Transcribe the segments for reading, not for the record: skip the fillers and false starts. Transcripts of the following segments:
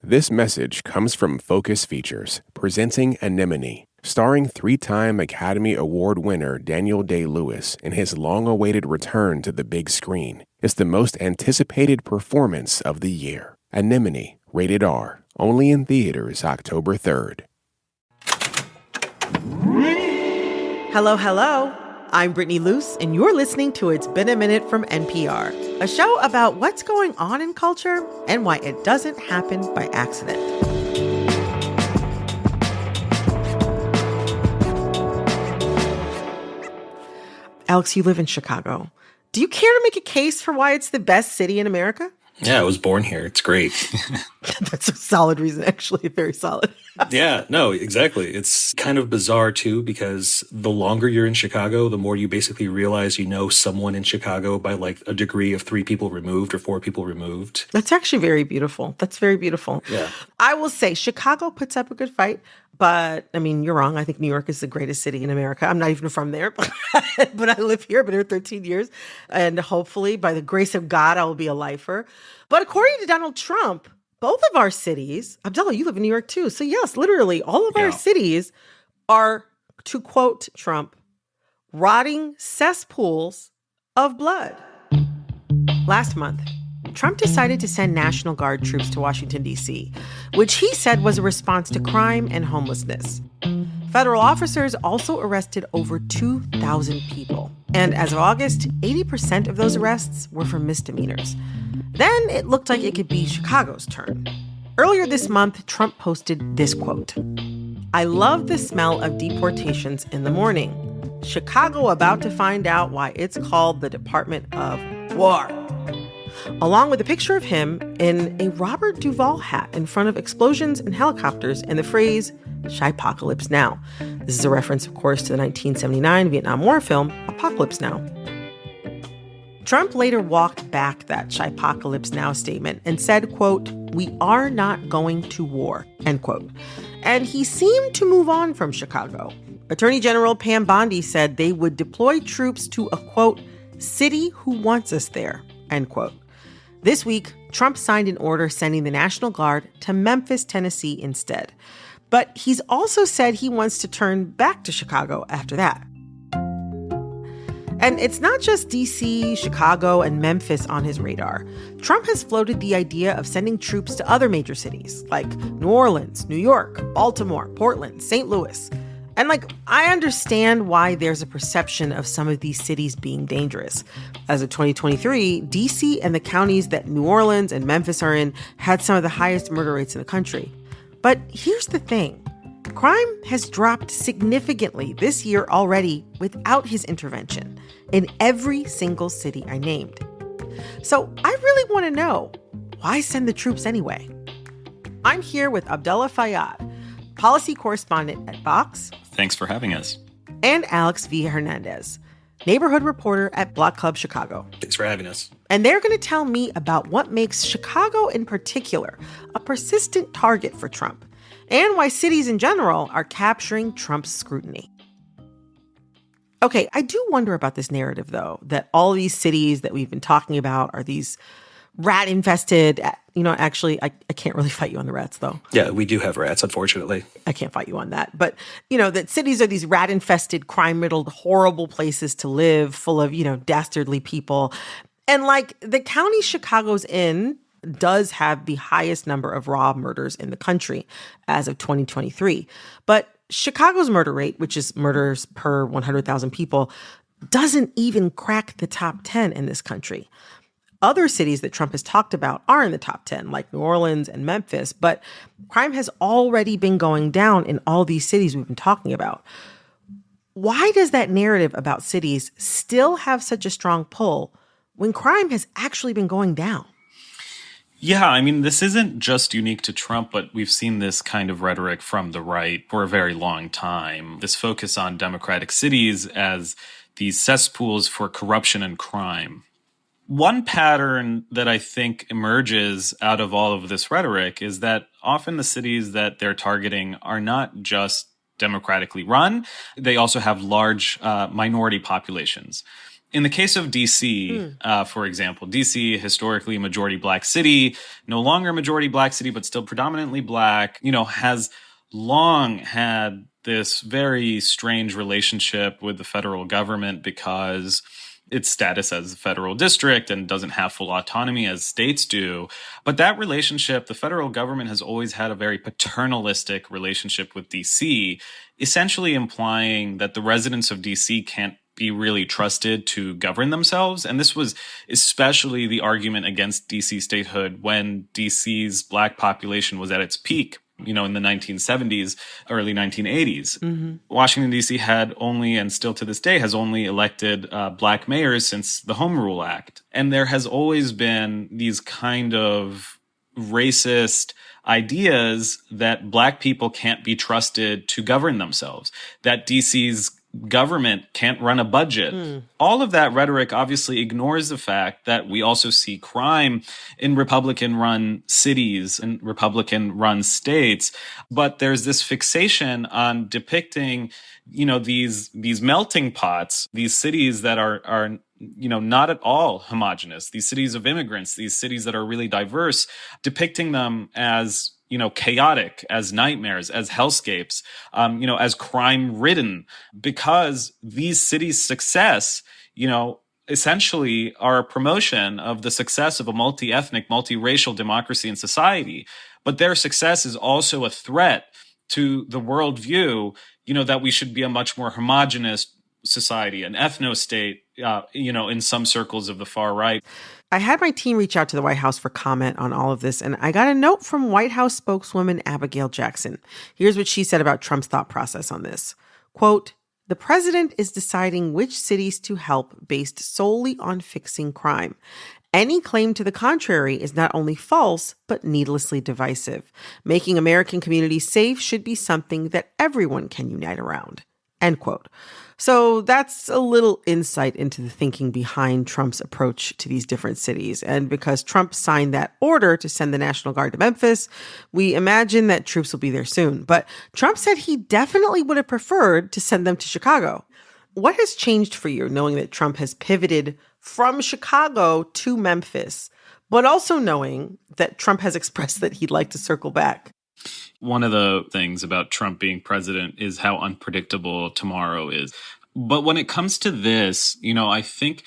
This message comes from Focus Features, presenting Anemone, starring three-time Academy Award winner Daniel Day-Lewis in his long-awaited return to the big screen. It's the most anticipated performance of the year. Anemone, rated R, only in theaters October 3rd. Hello, hello. I'm Brittany Luce, and you're listening to It's Been a Minute from NPR, a show about what's going on in culture and why it doesn't happen by accident. Alex, you live in Chicago. Do you care to make a case for why it's the best city in America? Yeah, I was born here. It's great. That's a solid reason, actually. Very solid. Yeah, no, exactly. It's kind of bizarre, too, because the longer you're in Chicago, the more you basically realize you know someone in Chicago by like a degree of 3 people removed or 4 people removed. That's actually very beautiful. That's very beautiful. Yeah. I will say Chicago puts up a good fight. But, I mean, you're wrong. I think New York is the greatest city in America. I'm not even from there, but I live here. I've been here 13 years. And hopefully, by the grace of God, I will be a lifer. But according to Donald Trump, both of our cities, Abdullah, you live in New York too. So yes, literally all of our cities are, to quote Trump, rotting cesspools of blood. Last month, Trump decided to send National Guard troops to Washington, D.C., which he said was a response to crime and homelessness. Federal officers also arrested over 2,000 people. And as of August, 80% of those arrests were for misdemeanors. Then it looked like it could be Chicago's turn. Earlier this month, Trump posted this quote: "I love the smell of deportations in the morning. Chicago about to find out why it's called the Department of War." Along with a picture of him in a Robert Duvall hat in front of explosions and helicopters and the phrase, "Chi-pocalypse now." This is a reference, of course, to the 1979 Vietnam War film, Apocalypse Now. Trump later walked back that Chi-pocalypse now statement and said, quote, "We are not going to war," end quote. And he seemed to move on from Chicago. Attorney General Pam Bondi said they would deploy troops to a, quote, "city who wants us there," end quote. This week, Trump signed an order sending the National Guard to Memphis, Tennessee instead. But he's also said he wants to turn back to Chicago after that. And it's not just D.C., Chicago, and Memphis on his radar. Trump has floated the idea of sending troops to other major cities like New Orleans, New York, Baltimore, Portland, St. Louis. And I understand why there's a perception of some of these cities being dangerous. As of 2023, D.C. and the counties that New Orleans and Memphis are in had some of the highest murder rates in the country. But here's the thing. Crime has dropped significantly this year already without his intervention in every single city I named. So I really want to know, why send the troops anyway? I'm here with Abdullah Fayyad, policy correspondent at Vox. Thanks for having us. And Alex V. Hernandez, neighborhood reporter at Block Club Chicago. Thanks for having us. And they're going to tell me about what makes Chicago in particular a persistent target for Trump, and why cities in general are capturing Trump's scrutiny. Okay, I do wonder about this narrative, though, that all these cities that we've been talking about are these rat-infested. Actually, I can't really fight you on the rats, though. Yeah, we do have rats, unfortunately. I can't fight you on that. But, that cities are these rat-infested, crime-riddled, horrible places to live, full of, dastardly people. And, the county Chicago's in does have the highest number of raw murders in the country as of 2023. But Chicago's murder rate, which is murders per 100,000 people, doesn't even crack the top 10 in this country. Other cities that Trump has talked about are in the top 10, like New Orleans and Memphis, but crime has already been going down in all these cities we've been talking about. Why does that narrative about cities still have such a strong pull when crime has actually been going down? Yeah, I mean, this isn't just unique to Trump, but we've seen this kind of rhetoric from the right for a very long time. This focus on democratic cities as these cesspools for corruption and crime. One pattern that I think emerges out of all of this rhetoric is that often the cities that they're targeting are not just democratically run, they also have large minority populations. In the case of DC, for example, DC, historically a majority black city, no longer a majority black city, but still predominantly black, has long had this very strange relationship with the federal government because its status as a federal district and doesn't have full autonomy as states do. But that relationship, the federal government has always had a very paternalistic relationship with DC, essentially implying that the residents of DC can't be really trusted to govern themselves. And this was especially the argument against DC statehood when DC's black population was at its peak, in the 1970s, early 1980s. Mm-hmm. Washington, D.C. had only, and still to this day, has only elected black mayors since the Home Rule Act. And there has always been these kind of racist ideas that black people can't be trusted to govern themselves, that DC's government can't run a budget. All of that rhetoric obviously ignores the fact that we also see crime in Republican-run cities and Republican-run states. But there's this fixation on depicting, these melting pots, these cities that are not at all homogenous, these cities of immigrants, these cities that are really diverse, depicting them as chaotic, as nightmares, as hellscapes, as crime-ridden, because these cities' success, essentially are a promotion of the success of a multi-ethnic, multiracial democracy and society. But their success is also a threat to the worldview, that we should be a much more homogenous society, an ethno-state, in some circles of the far right. I had my team reach out to the White House for comment on all of this, and I got a note from White House spokeswoman Abigail Jackson. Here's what she said about Trump's thought process on this. Quote, "The president is deciding which cities to help based solely on fixing crime. Any claim to the contrary is not only false, but needlessly divisive. Making American communities safe should be something that everyone can unite around." End quote. So that's a little insight into the thinking behind Trump's approach to these different cities. And because Trump signed that order to send the National Guard to Memphis, we imagine that troops will be there soon. But Trump said he definitely would have preferred to send them to Chicago. What has changed for you knowing that Trump has pivoted from Chicago to Memphis, but also knowing that Trump has expressed that he'd like to circle back? One of the things about Trump being president is how unpredictable tomorrow is. But when it comes to this, I think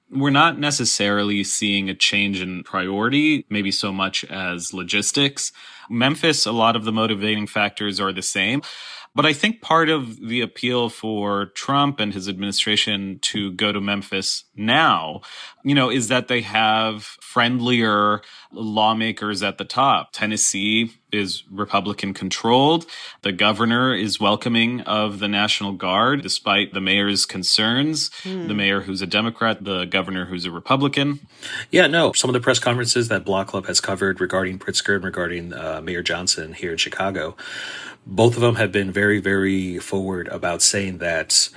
we're not necessarily seeing a change in priority, maybe so much as logistics. Memphis, a lot of the motivating factors are the same. But I think part of the appeal for Trump and his administration to go to Memphis now, is that they have friendlier lawmakers at the top. Tennessee is Republican controlled. The governor is welcoming of the National Guard, despite the mayor's concerns. The mayor who's a Democrat, the governor who's a Republican. Yeah, no, some of the press conferences that Block Club has covered regarding Pritzker and regarding Mayor Johnson here in Chicago, both of them have been very, very forward about saying that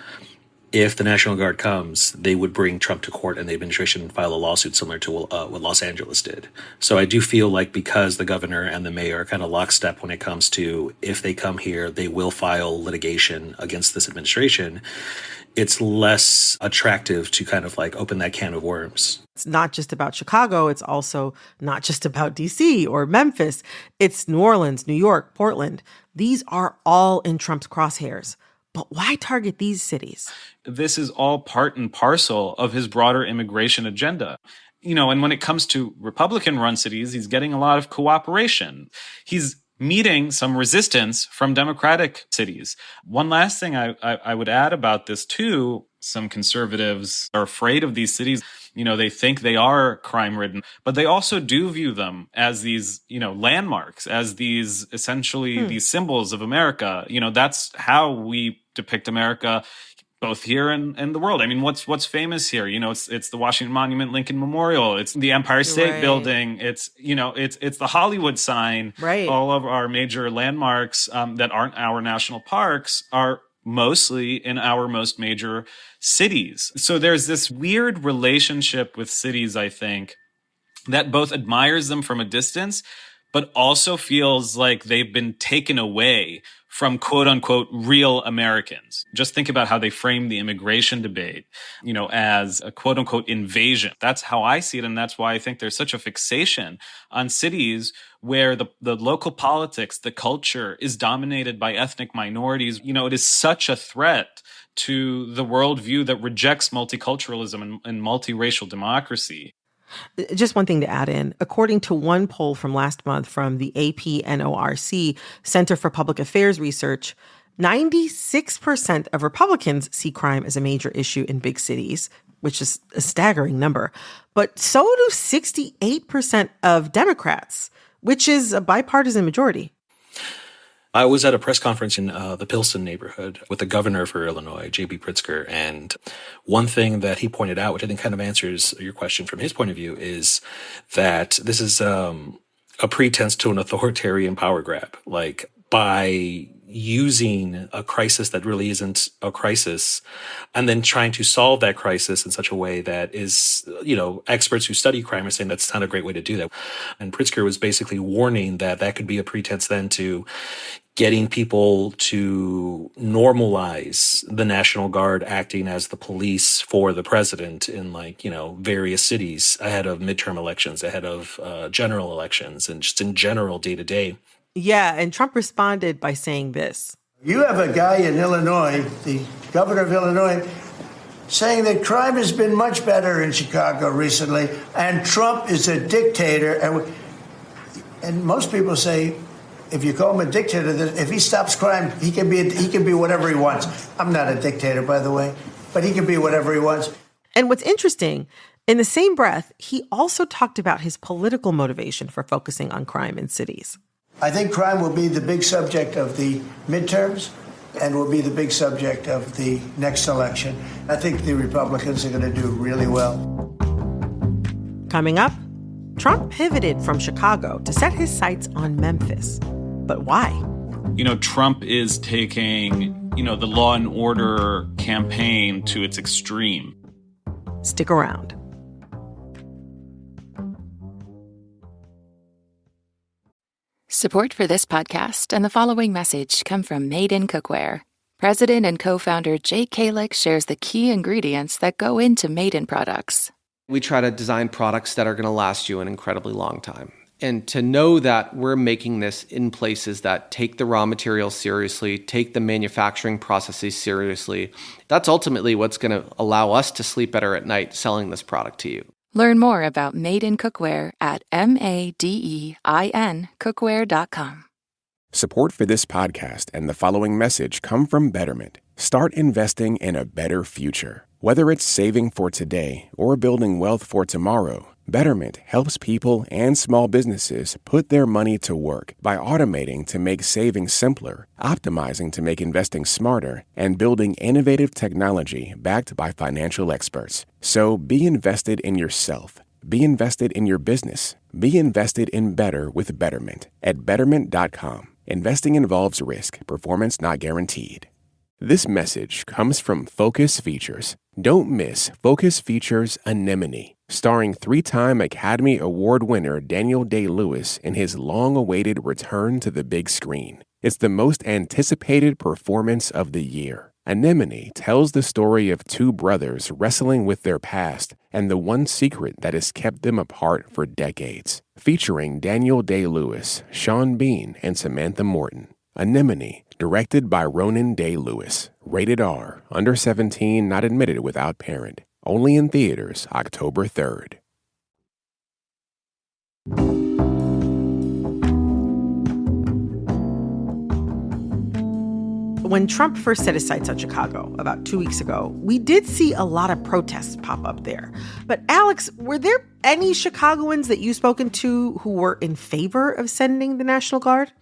if the National Guard comes, they would bring Trump to court and the administration file a lawsuit similar to what Los Angeles did. So I do feel like because the governor and the mayor are kind of lockstep when it comes to if they come here, they will file litigation against this administration, it's less attractive to kind of like open that can of worms. It's not just about Chicago. It's also not just about DC or Memphis. It's New Orleans, New York, Portland. These are all in Trump's crosshairs. But why target these cities? This is all part and parcel of his broader immigration agenda. And when it comes to Republican-run cities, he's getting a lot of cooperation. He's meeting some resistance from Democratic cities. One last thing I would add about this, too, some conservatives are afraid of these cities. They think they are crime-ridden, but they also do view them as these, landmarks, as these essentially these symbols of America. That's how we depict America, both here and the world. I mean, what's famous here? It's the Washington Monument, Lincoln Memorial. It's the Empire State Building. It's the Hollywood sign. Right. All of our major landmarks that aren't our national parks are mostly in our most major cities. So there's this weird relationship with cities, I think, that both admires them from a distance, but also feels like they've been taken away from quote unquote real Americans. Just think about how they frame the immigration debate, as a quote unquote invasion. That's how I see it. And that's why I think there's such a fixation on cities where the local politics, the culture is dominated by ethnic minorities. It is such a threat to the worldview that rejects multiculturalism and multiracial democracy. Just one thing to add in. According to one poll from last month from the AP-NORC Center for Public Affairs Research, 96% of Republicans see crime as a major issue in big cities, which is a staggering number. But so do 68% of Democrats, which is a bipartisan majority. I was at a press conference in the Pilsen neighborhood with the governor for Illinois, J.B. Pritzker, and one thing that he pointed out, which I think kind of answers your question from his point of view, is that this is a pretense to an authoritarian power grab. Like, by using a crisis that really isn't a crisis and then trying to solve that crisis in such a way that is, experts who study crime are saying that's not a great way to do that. And Pritzker was basically warning that could be a pretense then to getting people to normalize the National Guard acting as the police for the president in various cities ahead of midterm elections, ahead of general elections, and just in general day to day. Yeah, and Trump responded by saying this. You have a guy in Illinois, the governor of Illinois, saying that crime has been much better in Chicago recently, and Trump is a dictator. And most people say, if you call him a dictator, if he stops crime, he can be whatever he wants. I'm not a dictator, by the way, but he can be whatever he wants. And what's interesting, in the same breath, he also talked about his political motivation for focusing on crime in cities. I think crime will be the big subject of the midterms and will be the big subject of the next election. I think the Republicans are going to do really well. Coming up, Trump pivoted from Chicago to set his sights on Memphis. But why? Trump is taking, the law and order campaign to its extreme. Stick around. Support for this podcast and the following message come from Made in Cookware. President and co-founder Jake Kalick shares the key ingredients that go into Made in products. We try to design products that are going to last you an incredibly long time. And to know that we're making this in places that take the raw materials seriously, take the manufacturing processes seriously, that's ultimately what's going to allow us to sleep better at night selling this product to you. Learn more about Made in Cookware at madeincookware.com. Support for this podcast and the following message come from Betterment. Start investing in a better future. Whether it's saving for today or building wealth for tomorrow, Betterment helps people and small businesses put their money to work by automating to make saving simpler, optimizing to make investing smarter, and building innovative technology backed by financial experts. So be invested in yourself. Be invested in your business. Be invested in better with Betterment at Betterment.com. Investing involves risk. Performance not guaranteed. This message comes from Focus Features. Don't miss Focus Features Anemone, starring 3-time Academy Award winner Daniel Day-Lewis in his long-awaited return to the big screen. It's the most anticipated performance of the year. Anemone tells the story of two brothers wrestling with their past and the one secret that has kept them apart for decades. Featuring Daniel Day-Lewis, Sean Bean, and Samantha Morton. Anemone, directed by Ronan Day-Lewis. Rated R, under 17, not admitted without parent. Only in theaters October 3rd. When Trump first set his sights on Chicago about 2 weeks ago, we did see a lot of protests pop up there. But Alex, were there any Chicagoans that you've spoken to who were in favor of sending the National Guard?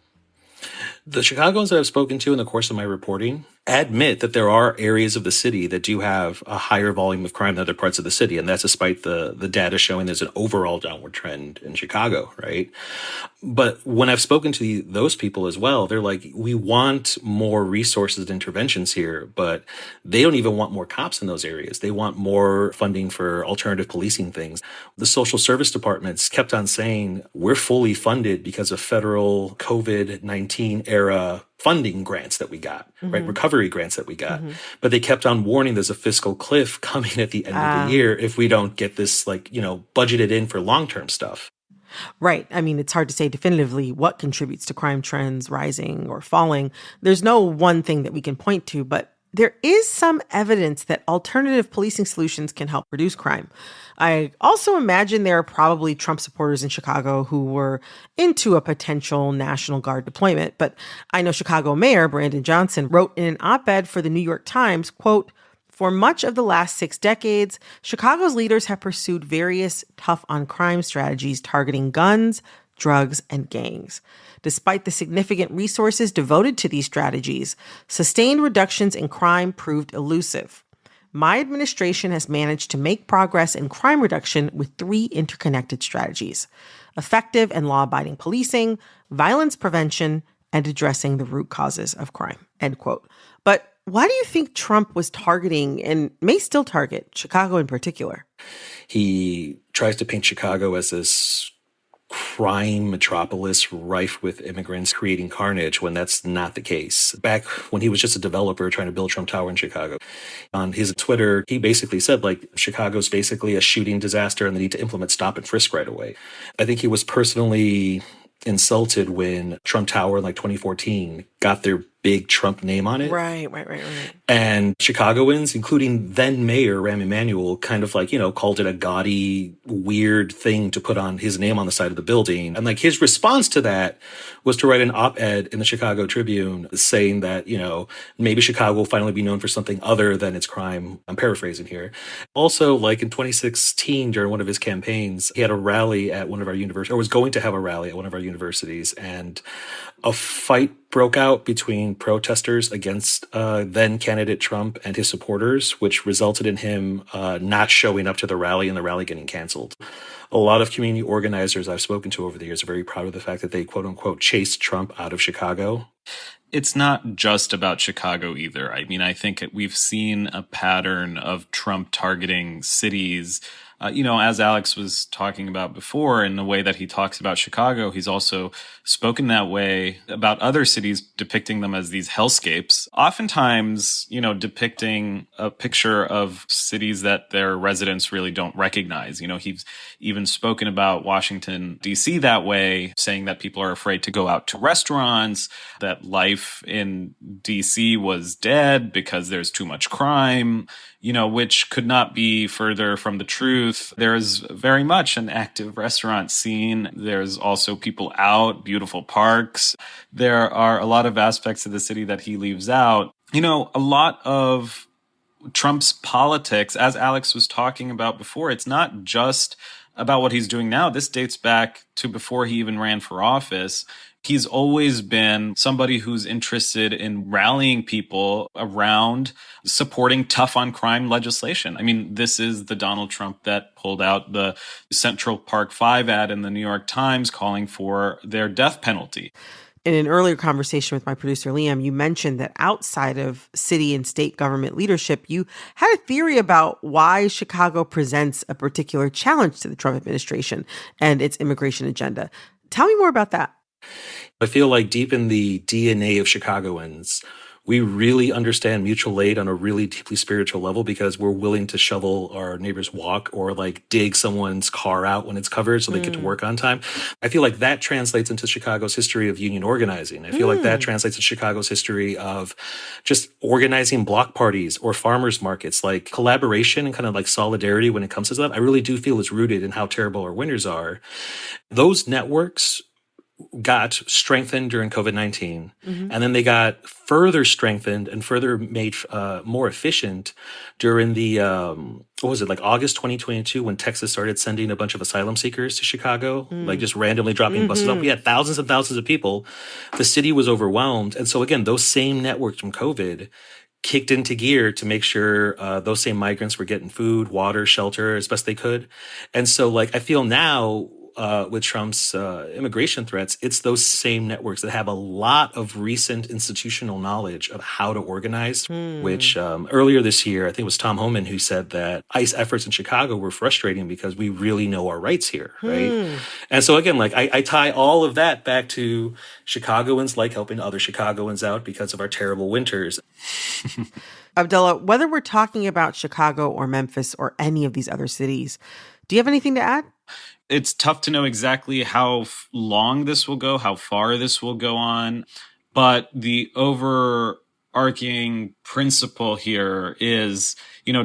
The Chicagoans that I've spoken to in the course of my reporting admit that there are areas of the city that do have a higher volume of crime than other parts of the city. And that's despite the data showing there's an overall downward trend in Chicago, right? But when I've spoken to those people as well, they're like, we want more resources and interventions here, but they don't even want more cops in those areas. They want more funding for alternative policing things. The social service departments kept on saying, we're fully funded because of federal COVID-19 era funding grants that we got, right? Recovery grants that we got. But they kept on warning there's a fiscal cliff coming at the end of the year if we don't get this, budgeted in for long-term stuff. Right. I mean, it's hard to say definitively what contributes to crime trends rising or falling. There's no one thing that we can point to, but there is some evidence that alternative policing solutions can help reduce crime. I also imagine there are probably Trump supporters in Chicago who were into a potential National Guard deployment. But I know Chicago Mayor Brandon Johnson wrote in an op-ed for the New York Times, quote, "For much of the last 6 decades, Chicago's leaders have pursued various tough-on-crime strategies targeting guns, drugs, and gangs. Despite the significant resources devoted to these strategies, sustained reductions in crime proved elusive. My administration has managed to make progress in crime reduction with 3 interconnected strategies: effective and law-abiding policing, violence prevention, and addressing the root causes of crime," end quote. But why do you think Trump was targeting and may still target Chicago in particular? He tries to paint Chicago as this crime metropolis rife with immigrants creating carnage when that's not the case. Back when he was just a developer trying to build Trump Tower in Chicago, on his Twitter, he basically said, Chicago's basically a shooting disaster and they need to implement stop and frisk right away. I think he was personally insulted when Trump Tower in 2014 got their big Trump name on it. Right. And Chicagoans, including then Mayor Rahm Emanuel, kind of called it a gaudy, weird thing to put on his name on the side of the building. And his response to that was to write an op-ed in the Chicago Tribune saying that, maybe Chicago will finally be known for something other than its crime. I'm paraphrasing here. Also, in 2016, during one of his campaigns, he had a rally at one of our universities, or was going to have a rally at one of our universities, and a fight broke out between protesters against then candidate Trump and his supporters, which resulted in him not showing up to the rally and the rally getting canceled. A lot of community organizers I've spoken to over the years are very proud of the fact that they, quote unquote, chased Trump out of Chicago. It's not just about Chicago either. I mean, I think we've seen a pattern of Trump targeting cities. As Alex was talking about before, in the way that he talks about Chicago, he's also spoken that way about other cities, depicting them as these hellscapes, oftentimes, depicting a picture of cities that their residents really don't recognize. He's even spoken about Washington, D.C. that way, saying that people are afraid to go out to restaurants, that life in D.C. was dead because there's too much crime, which could not be further from the truth. There is very much an active restaurant scene. There's also people out, beautiful parks. There are a lot of aspects of the city that he leaves out. A lot of Trump's politics, as Alex was talking about before, it's not just about what he's doing now. This dates back to before he even ran for office. He's always been somebody who's interested in rallying people around supporting tough on crime legislation. I mean, this is the Donald Trump that pulled out the Central Park 5 ad in the New York Times calling for their death penalty. In an earlier conversation with my producer, Liam, you mentioned that outside of city and state government leadership, you had a theory about why Chicago presents a particular challenge to the Trump administration and its immigration agenda. Tell me more about that. I feel like deep in the DNA of Chicagoans, we really understand mutual aid on a really deeply spiritual level because we're willing to shovel our neighbor's walk or dig someone's car out when it's covered so they get to work on time. I feel like that translates into Chicago's history of union organizing. I feel like that translates to Chicago's history of just organizing block parties or farmers markets, collaboration and kind of solidarity when it comes to that. I really do feel is rooted in how terrible our winters are. Those networks got strengthened during COVID-19, and then they got further strengthened and further made more efficient during the, what was it, like August 2022, when Texas started sending a bunch of asylum seekers to Chicago, like just randomly dropping buses off. We had thousands and thousands of people. The city was overwhelmed. And so again, those same networks from COVID kicked into gear to make sure those same migrants were getting food, water, shelter as best they could. And so like I feel now with Trump's immigration threats, it's those same networks that have a lot of recent institutional knowledge of how to organize, which earlier this year, I think it was Tom Homan who said that ICE efforts in Chicago were frustrating because we really know our rights here, right? And so again, like I tie all of that back to Chicagoans like helping other Chicagoans out because of our terrible winters. Abdullah, whether we're talking about Chicago or Memphis or any of these other cities, do you have anything to add? It's tough to know exactly how long this will go, how far this will go on. But the overarching principle here is,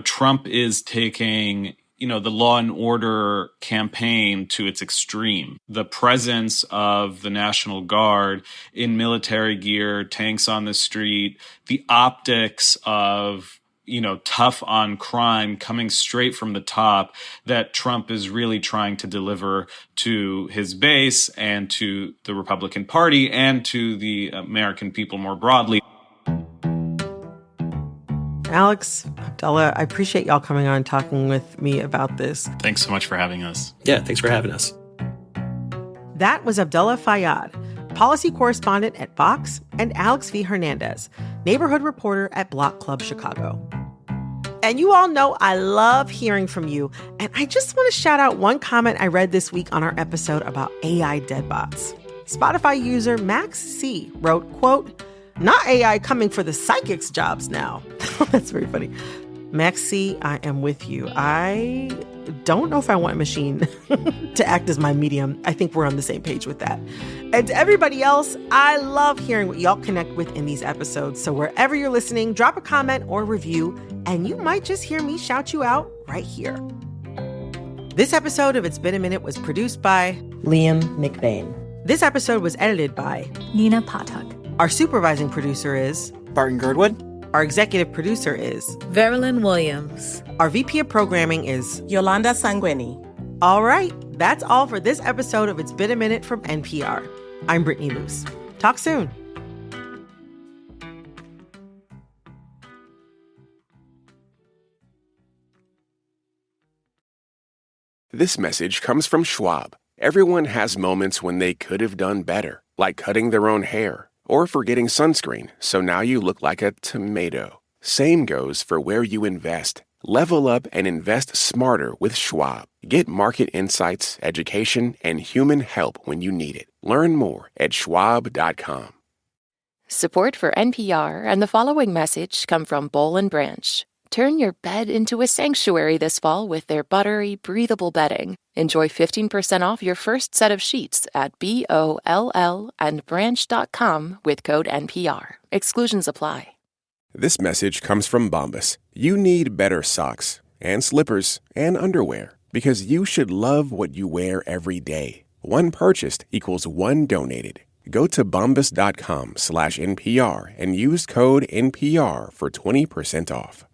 Trump is taking, the law and order campaign to its extreme. The presence of the National Guard in military gear, tanks on the street, the optics of tough on crime coming straight from the top that Trump is really trying to deliver to his base and to the Republican Party and to the American people more broadly. Alex, Abdullah, I appreciate y'all coming on and talking with me about this. Thanks so much for having us. Yeah, thanks for having us. That was Abdullah Fayyad, policy correspondent at Vox, and Alex V. Hernandez, neighborhood reporter at Block Club Chicago. And you all know I love hearing from you, and I just want to shout out one comment I read this week on our episode about AI deadbots. Spotify user Max C. wrote, quote, "Not AI coming for the psychics' jobs now." That's very funny. Max C., I am with you. I don't know if I want a machine to act as my medium. I think we're on the same page with that. And to everybody else, I love hearing what y'all connect with in these episodes. So wherever you're listening, drop a comment or review, and you might just hear me shout you out right here. This episode of It's Been a Minute was produced by Liam McBain. This episode was edited by Nina Patak. Our supervising producer is Barton Girdwood. Our executive producer is Verilyn Williams. Our VP of programming is Yolanda Sanguini. All right, that's all for this episode of It's Been a Minute from NPR. I'm Brittany Luce. Talk soon. This message comes from Schwab. Everyone has moments when they could have done better, like cutting their own hair or forgetting sunscreen, so now you look like a tomato. Same goes for where you invest. Level up and invest smarter with Schwab. Get market insights, education, and human help when you need it. Learn more at schwab.com. Support for NPR and the following message come from Boll & Branch. Turn your bed into a sanctuary this fall with their buttery, breathable bedding. Enjoy 15% off your first set of sheets at BOLL&branch.com with code NPR. Exclusions apply. This message comes from Bombas. You need better socks and slippers and underwear because you should love what you wear every day. One purchased equals one donated. Go to bombas.com/NPR and use code NPR for 20% off.